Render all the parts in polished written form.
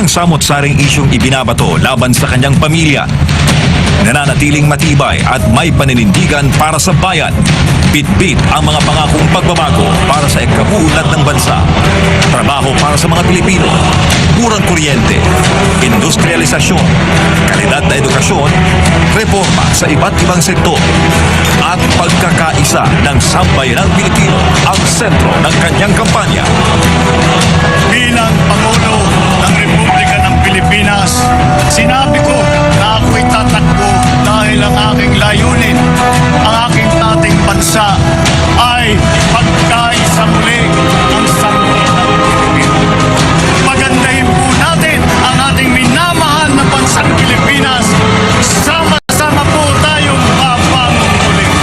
ng samot-saring isyong ibinabato laban sa kanyang pamilya. Nananatiling matibay at may paninindigan para sa bayan. Bitbit ang mga pangakong pagbabago para sa ikabuunlad ng bansa. Trabaho para sa mga Pilipino. Murang kuryente. Industrialisasyon. Kalidad na edukasyon. Reforma sa iba't ibang sektor. At pagkakaisa ng sambayanang Pilipino ang sentro ng kanyang kampanya. Bilang Pangulo ng Republika ng Pilipinas, sinabi ko na ako'y tatakbo dahil ang aking layunin, ang aking dating bansa ay pagkaisa muli ang sambayanang Pilipino. Pagandahin po natin ang ating minamahal na bansang Pilipinas. Sama-sama po tayong papamumuling.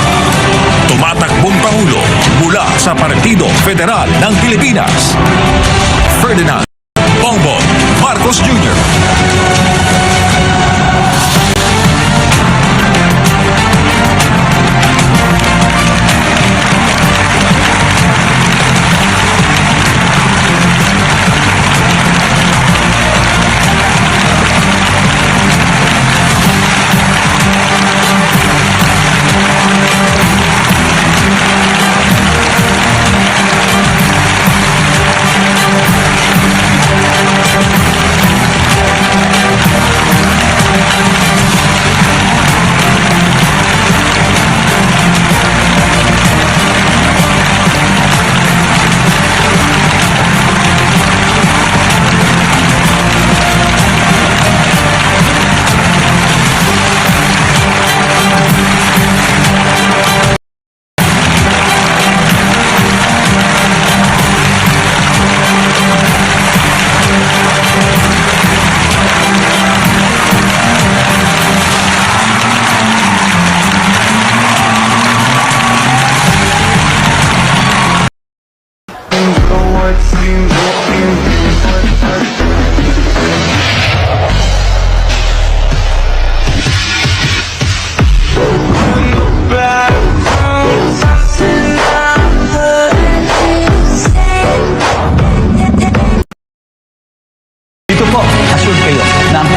Tumatakbong Pangulo mula sa Partido Federal ng Pilipinas. Ferdinand Bongbong Marcos Jr.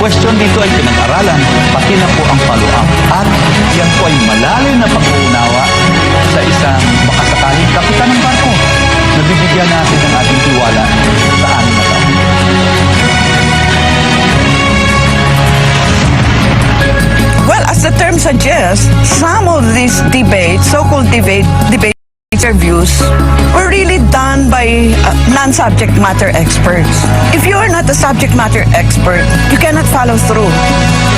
Question dito ay pinag-aralan, pati na po ang follow-up. At yan po ay malalim na pag-uunawa sa isang makasakaling kapitan ng barko na bibigyan natin ng ating tiwala sa amin na taon. Well, as the term suggests, some of these debates, so-called debate interviews, were really done by non-subject matter experts. If you are not a subject matter expert, you cannot follow through.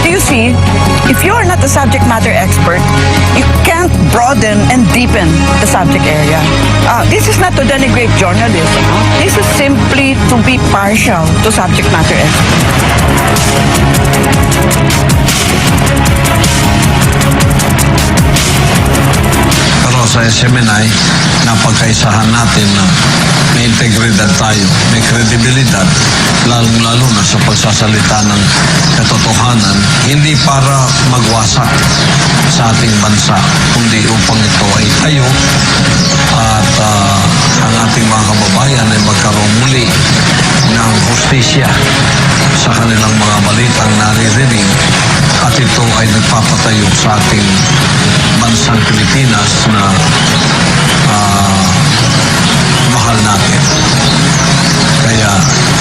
Do you see? If you are not a subject matter expert, you can't broaden and deepen the subject area. This is not to denigrate journalism. This is simply to be partial to subject matter experts. Pero sa SMNI, napagkaisahan natin na may integridad tayo, may kredibilidad, lalong-lalo na sa pagsasalita ng katotohanan, hindi para magwasak sa ating bansa, kundi upang ito ay tayo at ang ating mga kababayan ay magkaroon muli ng hustisya sa kanilang mga balitang naririnig at ito ay nagpapatayo sa ating bansang Pilipinas na mahal natin. Kaya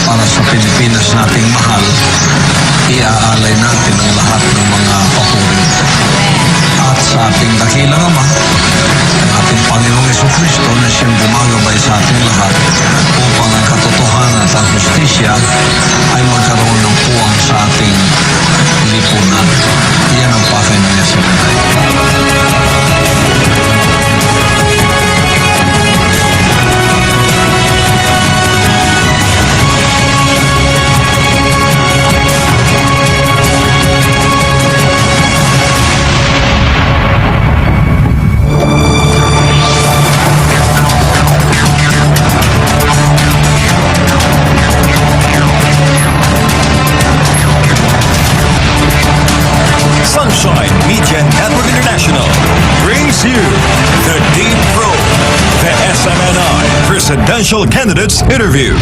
para sa Pilipinas nating mahal, iaalay natin ang lahat ng mga papuri. At sa ating dakilang Ama, ang ating Panginoong Jesucristo na siyang gumagabay sa ating lahat upang ang katotohanan at ang justisya ay magkaroon ng puwang sa ating lipunan. Iyan ang pakay ng SMNI. Presidential Candidates Interview.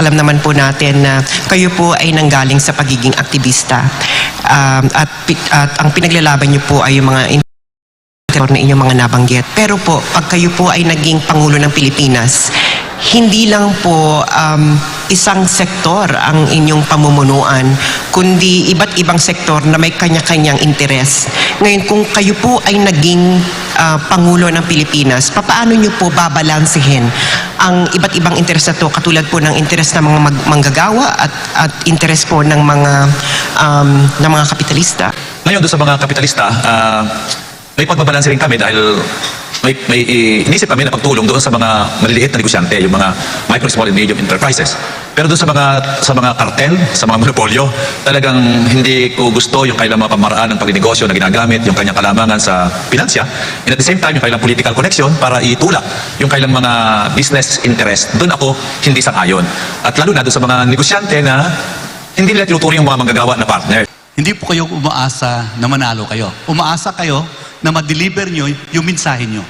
alam naman po natin na kayo po ay nanggaling sa pagiging aktivista at ang pinaglalaban niyo po ay yung mga na inyong mga nabanggit. Pero po, pag kayo po ay naging Pangulo ng Pilipinas, hindi lang po isang sektor ang inyong pamumunuan, kundi iba't ibang sektor na may kanya-kanyang interes. Ngayon, kung kayo po ay naging Pangulo ng Pilipinas, paano nyo po babalansehin ang iba't ibang interes na to, katulad po ng interes ng mga manggagawa at interes po ng mga kapitalista? Ngayon, doon sa mga kapitalista, may pagbabalanse rin kami dahil may inisip kami na pagtulong doon sa mga maliliit na negosyante, yung mga micro, small and medium enterprises. Pero doon sa mga kartel, sa mga monopolyo, talagang hindi ko gusto yung kailang mga pamaraan ng pagnegosyo na ginagamit, yung kanyang kalamangan sa finansya, and at the same time, yung kailang political connection para itulak yung kailang mga business interest. Doon ako hindi sang-ayon. At lalo na doon sa mga negosyante na hindi nila tinuturing yung mga manggagawa na partner. Hindi po kayo umaasa na manalo kayo. Umaasa kayo na ma-deliver nyo yung mensahe nyo.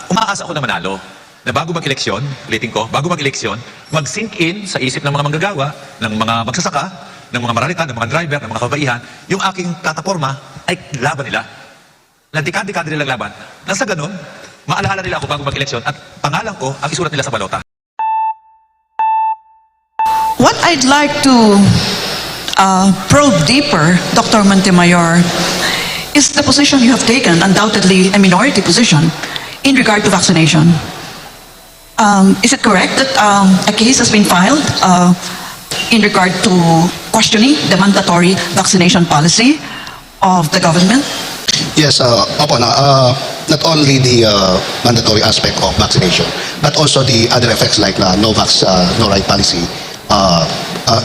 Umaasa ako na manalo na bago mag-eleksyon, ulitin ko, bago mag-eleksyon, mag-sink in sa isip ng mga manggagawa, ng mga magsasaka, ng mga maralitan, ng mga driver, ng mga kabaihan, yung aking plataforma ay laban nila. Nadikad-dekada nilang laban. Nang sa ganun, maalaala nila ako bago mag-eleksyon at pangalan ko ang isulat nila sa balota. What I'd like to probe deeper, Dr. Montemayor, is the position you have taken, undoubtedly a minority position, in regard to vaccination. Is it correct that a case has been filed in regard to questioning the mandatory vaccination policy of the government? Yes, opo na. Not only the mandatory aspect of vaccination, but also the other effects like no vax, no right policy.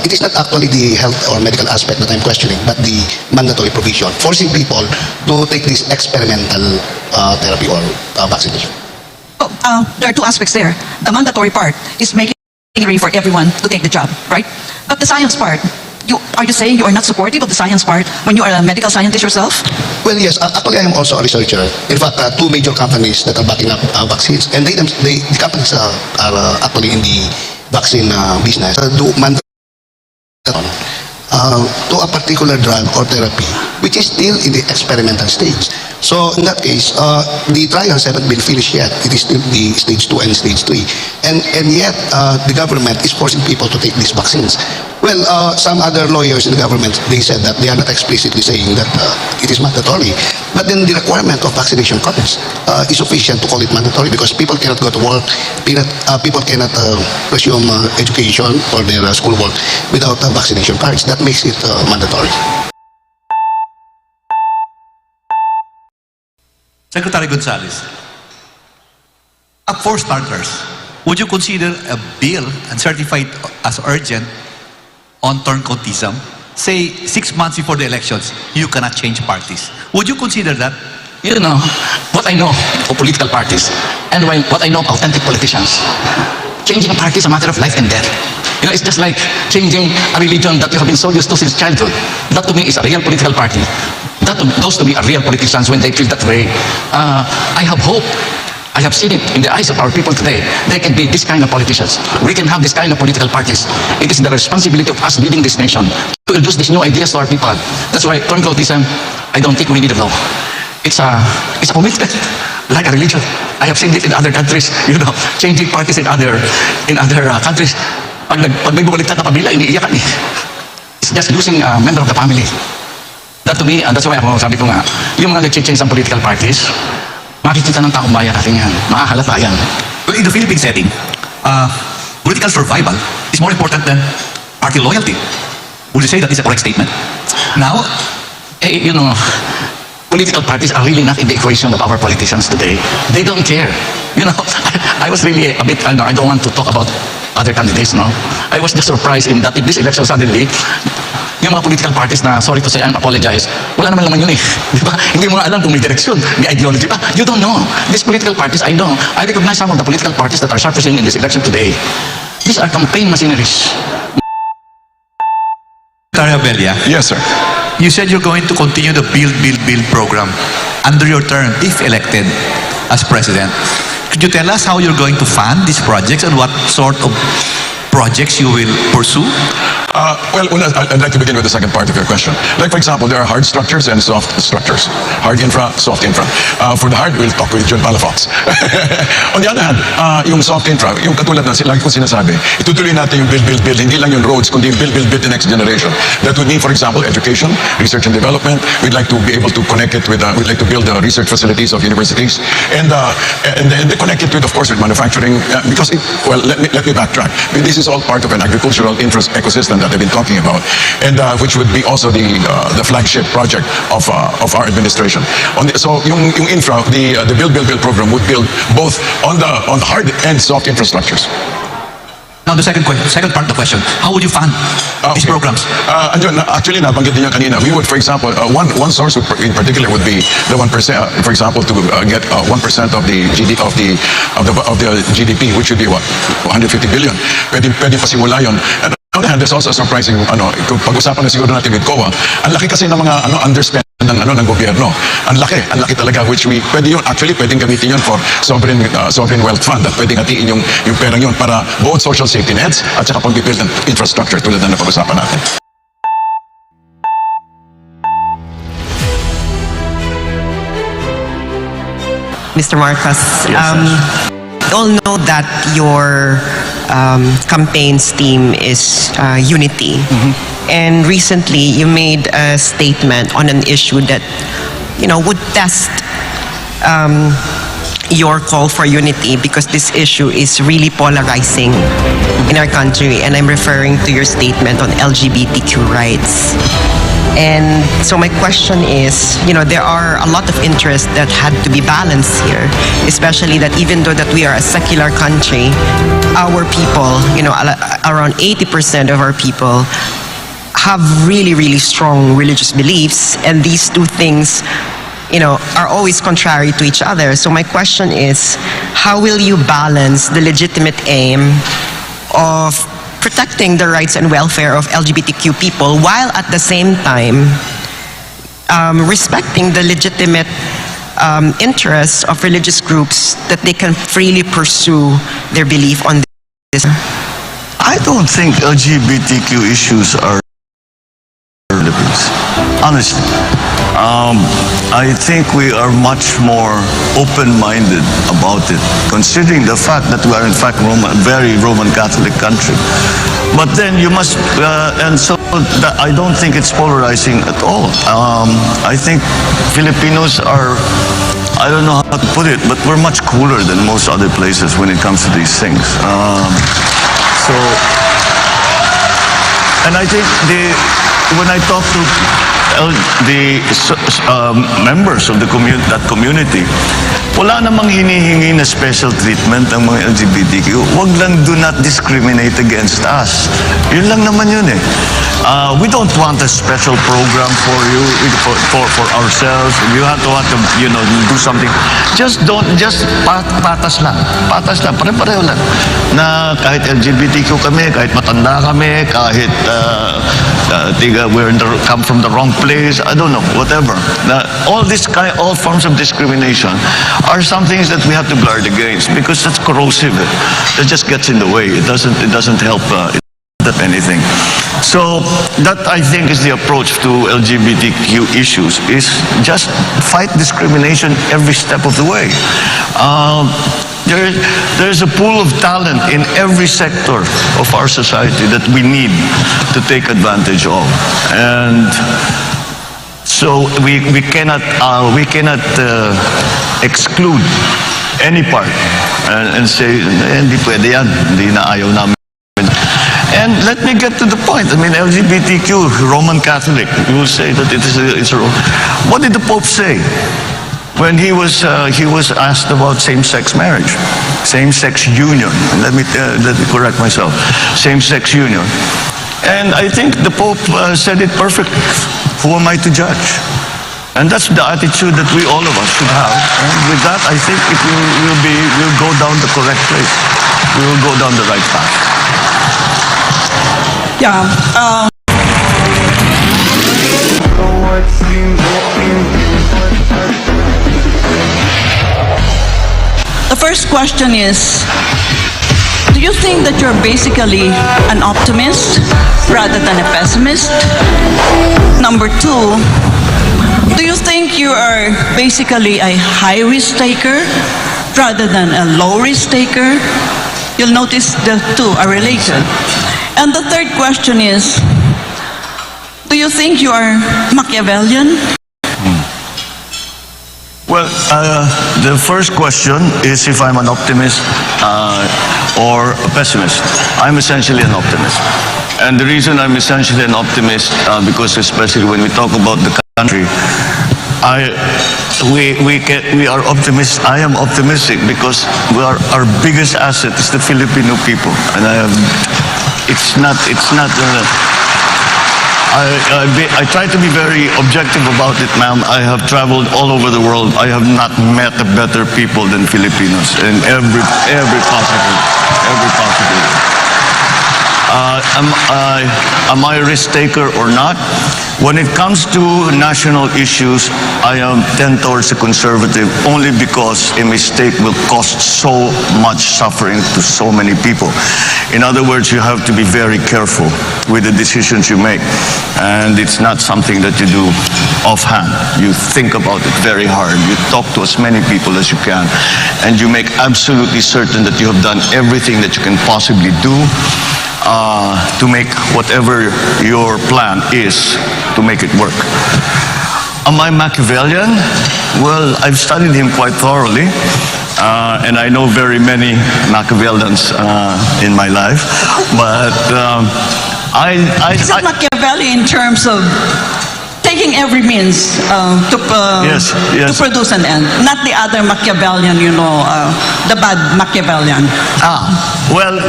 It is not actually the health or medical aspect that I'm questioning, but the mandatory provision, forcing people to take this experimental therapy or vaccination. There are two aspects there. The mandatory part is making it free for everyone to take the job, right? But the science part, are you saying you are not supportive of the science part when you are a medical scientist yourself? Well, yes. Actually, I am also a researcher. In fact, two major companies that are backing up vaccines, and the companies are actually in the vaccine business. Do mandate to a particular drug or therapy, which is still in the experimental stage. So in that case, the trials haven't been finished yet. It is still the stage 2 and stage 3. And yet, the government is forcing people to take these vaccines. Well, some other lawyers in the government, they said that they are not explicitly saying that it is mandatory. But then the requirement of vaccination cards is sufficient to call it mandatory because people cannot go to work, people cannot resume education or their schoolwork without vaccination cards. That makes it mandatory. Secretary Gonzales, for starters, would you consider a bill and certified as urgent on turncoatism? Say 6 months before the elections, you cannot change parties. Would you consider that? You know, what I know of political parties and what I know of authentic politicians, changing a party is a matter of life and death. You know, it's just like changing a religion that you have been so used to since childhood. That to me is a real political party. Those to me are real politicians when they feel that way. I have hope. I have seen it in the eyes of our people today. They can be this kind of politicians. We can have this kind of political parties. It is the responsibility of us leading this nation to introduce these new ideas to our people. That's why turncoatism, I don't think we need a law. It's a commitment, like a religion. I have seen it in other countries, you know, changing parties in other countries. Pag may bumaliktad na pamilya, iniiyakan eh. It's just losing a member of the family. That to me, and that's why ako sabi ko nga, yung mga nag-change ng political parties, makikita ng taong bayan natin yan, makahalata yan. Well, in the Philippine setting, political survival is more important than party loyalty. Would you say that is a correct statement? Now, you know, political parties are really not in the equation of our politicians today. They don't care. You know, I was really a bit, I don't want to talk about other candidates, no? I was just surprised in that in this election suddenly, yung mga political parties na, sorry to say, I apologize, wala naman laman yun eh. Di ba? Hindi mo nga alam kung may direksyon, may ideology pa. You don't know. These political parties, I know. I recognize some of the political parties that are surfacing in this election today. These are campaign machineries. Secretary Abella, Yes, sir. you said you're going to continue the Build program under your term if elected as president. Could you tell us how you're going to fund these projects and what sort of projects you will pursue? I'd like to begin with the second part of your question. Like, for example, there are hard structures and soft structures. Hard infra, soft infra. For the hard, we'll talk with John Palafox. On the other hand, yung soft infra, yung katulad na lagi ko sinasabi, itutuloy natin yung build. Hindi lang yung roads, kundi yung build the next generation. That would mean, for example, education, research and development. We'd like to be able to connect it with, we'd like to build the research facilities of universities and connect it with, of course, with manufacturing. Because, let me backtrack. This is all part of an agricultural ecosystem that I've been talking about, and which would be also the flagship project of our administration. So yung infra, the build program would build both on the hard and soft infrastructures. Now the second part of the question, how would you fund these programs? Actually, nabanggit niya kanina. We would, for example, one source in particular would be the 1%. For example, to get 1% of the GDP, which would be what, 150 billion. Pwede pasimula yun. And on the other hand, there's also a surprising, kung pag-usapan na siguro natin with COA, ang laki kasi ng mga underspend ng gobyerno. Ang laki talaga, which pwedeng gamitin yun for sovereign wealth fund at pwedeng hatiin yung perang yun para both social safety nets at saka pag-build ng infrastructure tulad na napag-usapan natin. Mr. Marcos, Yes, we all know that your campaign's theme is unity. And recently, you made a statement on an issue that, would test your call for unity, because this issue is really polarizing in our country. And I'm referring to your statement on LGBTQ rights. And so my question is, there are a lot of interests that had to be balanced here, especially that even though that we are a secular country, our people, around 80% of our people have really, really strong religious beliefs, and these two things, are always contrary to each other. So my question is, how will you balance the legitimate aim of protecting the rights and welfare of LGBTQ people while at the same time respecting the legitimate interests of religious groups that they can freely pursue their belief on this? I don't think LGBTQ issues are honestly. I think we are much more open-minded about it, considering the fact that we are in fact very Roman Catholic country. But then you must, and so I don't think it's polarizing at all. I think Filipinos are, I don't know how to put it, but we're much cooler than most other places when it comes to these things. And I think when I talk to the members of that community, wala namang hinihingi na special treatment ng mga LGBTQ. Wag lang, do not discriminate against us. Yun lang naman yun eh. We don't want a special program for you, for ourselves. You have to want to, do something. Just patas lang. Patas lang, pare-pareho lang. Na kahit LGBTQ kami, kahit matanda kami, kahit come from the wrong place, I don't know, whatever. All forms of discrimination are some things that we have to guard against, because that's corrosive. That just gets in the way. It doesn't help anything. So that, I think, is the approach to LGBTQ issues, is just fight discrimination every step of the way. There's a pool of talent in every sector of our society that we need to take advantage of, and so we cannot exclude any part and say hindi pwede yan, hindi na ayaw namin. And let me get to the point. I mean, LGBTQ, Roman Catholic, you will say that it's a. What did the Pope say when he was asked about same-sex marriage, same-sex union? Let me correct myself. Same-sex union. And I think the Pope said it perfectly. Who am I to judge? And that's the attitude that all of us should have. And with that, I think we'll go down the correct place. We will go down the right path. Yeah. The first question is, do you think that you're basically an optimist rather than a pessimist? Number two, do you think you are basically a high-risk taker rather than a low-risk taker? You'll notice the two are related. And the third question is, do you think you are Machiavellian? Well, the first question is if I'm an optimist or a pessimist. I'm essentially an optimist. And the reason I'm essentially an optimist, because especially when we talk about the country, we are optimists. I am optimistic because our biggest asset is the Filipino people. And I try to be very objective about it, ma'am. I have traveled all over the world. I have not met a better people than Filipinos in every possible. Am I a risk taker or not? When it comes to national issues, I tend towards the conservative only because a mistake will cost so much suffering to so many people. In other words, you have to be very careful with the decisions you make. And it's not something that you do offhand. You think about it very hard. You talk to as many people as you can. And you make absolutely certain that you have done everything that you can possibly do to make whatever your plan is to make it work. Am I Machiavellian? Well, I've studied him quite thoroughly. And I know very many Machiavellians in my life. But Is it Machiavelli in terms of taking every means to produce an end, not the other Machiavellian, the bad Machiavellian? Well,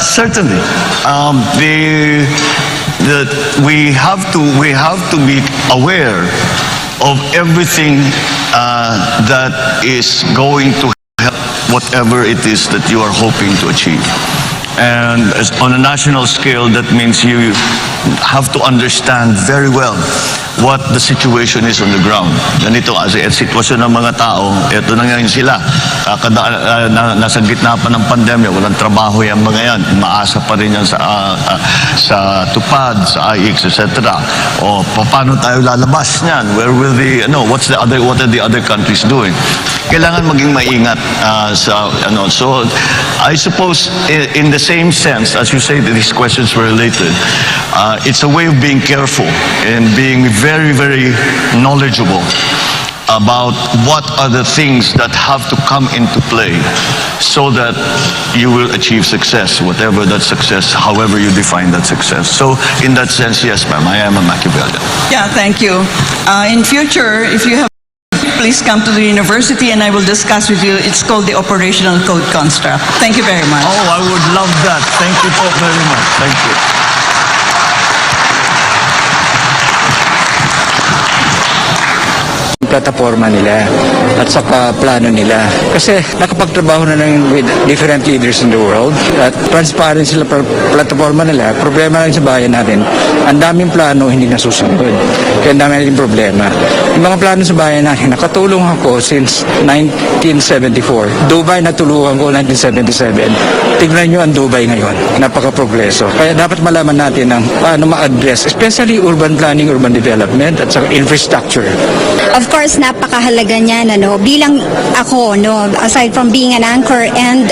certainly, we have to be aware of everything that is going to help whatever it is that you are hoping to achieve. And on a national scale, that means you have to understand very well what the situation is on the ground. Ganito kasi at sitwasyon ng mga tao, eto na ngayon sila. Nasa gitna pa ng pandemya, walang trabaho yung mga yan. Maasa pa rin yan sa tupad, sa IX, etc. O paano tayo lalabas niyan? Where will what are the other countries doing? Kailangan maging maingat So I suppose in the same sense, as you say that these questions were related, it's a way of being careful and being very, very knowledgeable about what are the things that have to come into play so that you will achieve success, whatever that success, however you define that success. So in that sense, yes, ma'am, I am a Machiavellian. Yeah, thank you. In future, if you have, please come to the university and I will discuss with you. It's called the Operational Code Construct. Thank you very much. Oh, I would love that. Thank you so very much. Thank you. Plataforma nila at saka plano nila. Kasi nakapagtrabaho na lang with different leaders in the world at transparent sila plataforma nila. Problema lang sa bayan natin, ang daming plano hindi nasusunod. Kaya ang dami natin problema. Yung mga plano sa bayan natin, nakatulong ako since 1974. Dubai natulungan ko 1977. Tignan nyo ang Dubai ngayon. Napaka-progreso. Kaya dapat malaman natin ang paano ma-address, especially urban planning, urban development at saka infrastructure. Of course, napakahalaga niyan, bilang ako, aside from being an anchor and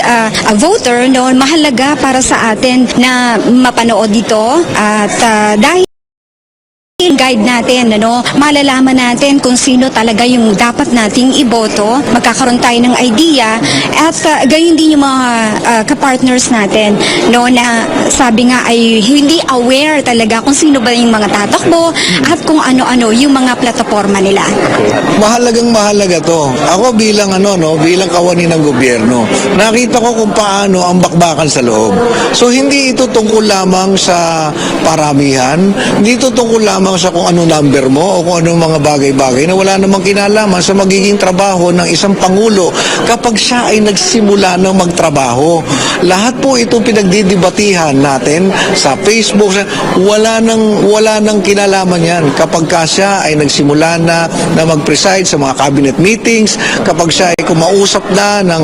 a voter, mahalaga para sa atin na mapanood dito at dahil guide natin, malalaman natin kung sino talaga yung dapat nating iboto, magkakaroon tayo ng idea at gayon din yung mga kapartners natin, na sabi nga ay hindi aware talaga kung sino ba yung mga tatakbo at kung ano-ano yung mga plataforma nila. Mahalaga to. Ako bilang bilang kawani ng gobyerno, nakita ko kung paano ang bakbakan sa loob. So hindi ito tungkol lamang sa paramihan, hindi ito tungkol lamang sa kung ano number mo o kung ano mga bagay-bagay na wala namang kinalaman sa magiging trabaho ng isang Pangulo kapag siya ay nagsimula ng magtrabaho. Lahat po itong pinagdidibatihan natin sa Facebook, wala nang kinalaman yan. Kapag siya ay nagsimula na mag-preside sa mga cabinet meetings, kapag siya ay kumausap na ng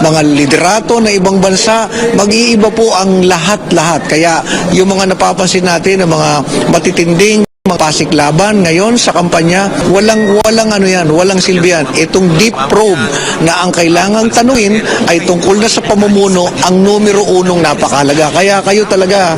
mga liderato na ibang bansa, mag-iiba po ang lahat-lahat. Kaya yung mga napapansin natin ng mga matitinding pasiklaban ngayon sa kampanya, walang silbi yan. Itong deep probe na ang kailangang tanungin ay tungkol na sa pamumuno, ang numero unong napakalaga. Kaya kayo talaga,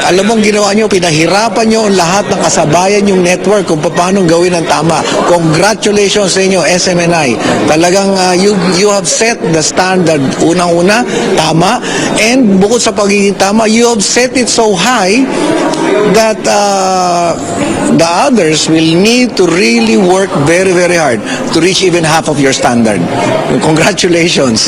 alam mo ang ginawa nyo, pinahirapan nyo lahat ng kasabayan yung network kung paano gawin ang tama. Congratulations sa inyo, SMNI. Talagang you have set the standard unang-una, tama, and bukod sa pagiging tama, you have set it so high that the others will need to really work very, very hard to reach even half of your standard. Congratulations.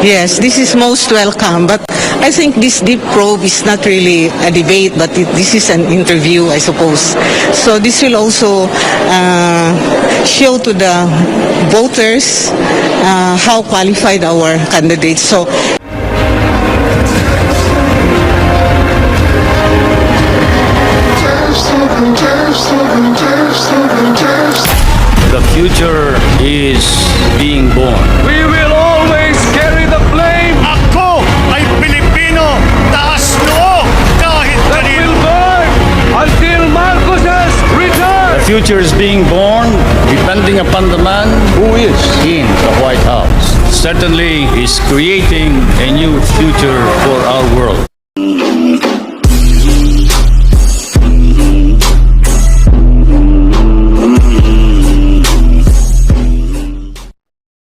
Yes, this is most welcome, but I think this deep probe is not really a debate, but this is an interview, I suppose. So this will also show to the voters how qualified our candidates. So the future is being born. We will always carry the flame. Ako ay Pilipino, taas noo, kahit kanino. That will burn until Marcos's return. The future is being born depending upon the man who is in the White House. Certainly is creating a new future for our world.